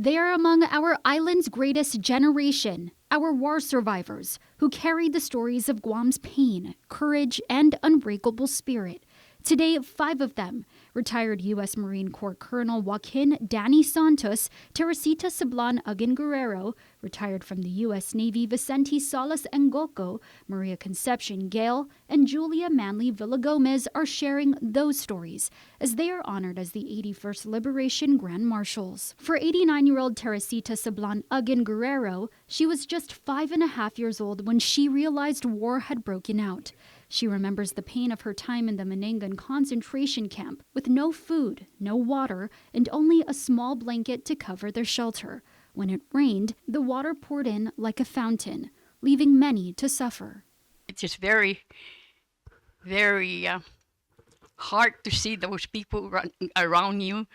They are among our island's greatest generation, our war survivors, who carry the stories of Guam's pain, courage, and unbreakable spirit. Today, 5 of them, retired U.S. Marine Corps Colonel Joaquin Danny Santos, Teresita Sablan Aguin Guerrero, retired from the U.S. Navy Vicente Salas Engoko, Maria Concepcion Gale, and Julia Manley Villagomez are sharing those stories as they are honored as the 81st Liberation Grand Marshals. For 89-year-old Teresita Sablan Aguin Guerrero, she was just 5.5 years old when she realized war had broken out. She remembers the pain of her time in the Manangan concentration camp with no food, no water, and only a small blanket to cover their shelter. When it rained, the water poured in like a fountain, leaving many to suffer. It's just very, very hard to see those people around you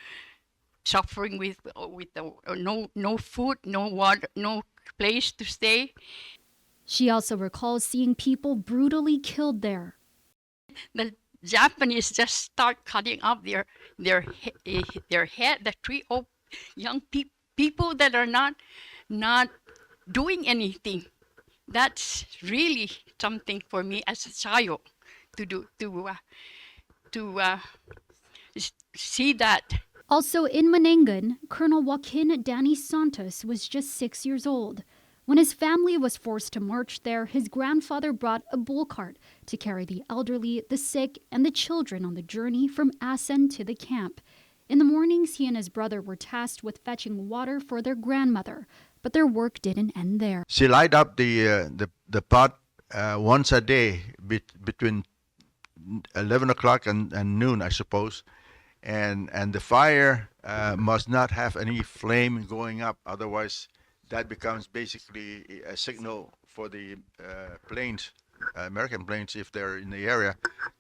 suffering with no food, no water, no place to stay. She also recalls seeing people brutally killed there. The Japanese just start cutting off their head, the 3 young people that are not doing anything. That's really something for me as a child to see that. Also in Manangan, Colonel Joaquin Danny Santos was just 6 years old. When his family was forced to march there, his grandfather brought a bull cart to carry the elderly, the sick, and the children on the journey from Asen to the camp. In the mornings, he and his brother were tasked with fetching water for their grandmother, but their work didn't end there. She light up the pot once a day between 11 o'clock and noon, I suppose. And the fire must not have any flame going up, otherwise that becomes basically a signal for the planes, American planes, if they're in the area,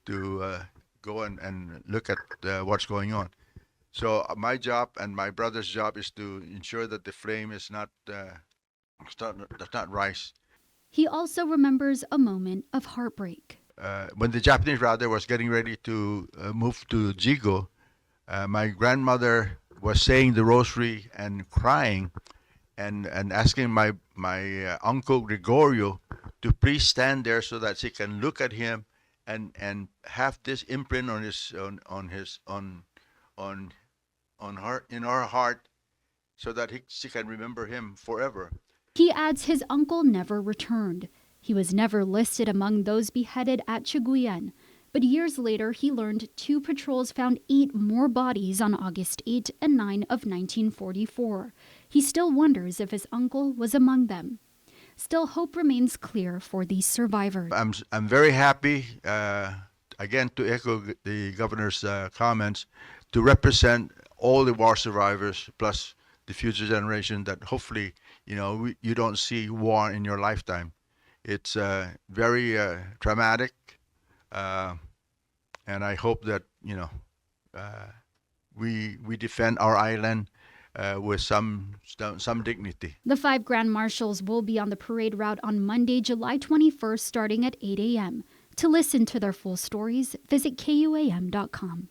to go and look at what's going on. So my job and my brother's job is to ensure that the flame is does not rise. He also remembers a moment of heartbreak. When the Japanese was getting ready to move to Jigo, my grandmother was saying the rosary and crying, and asking my uncle Gregorio to please stand there so that she can look at him and have this imprint on her in her heart, so that she can remember him forever. He adds his uncle never returned. He was never listed among those beheaded at Chiguyan. But years later, he learned 2 patrols found 8 more bodies on August 8 and 9 of 1944. He still wonders if his uncle was among them. Still, hope remains clear for these survivors. I'm very happy, again, to echo the governor's comments, to represent all the war survivors plus the future generation, that hopefully, you don't see war in your lifetime. It's very traumatic. And I hope that we defend our island with some dignity. The 5 Grand Marshals will be on the parade route on Monday, July 21st, starting at 8 a.m. To listen to their full stories, visit KUAM.com.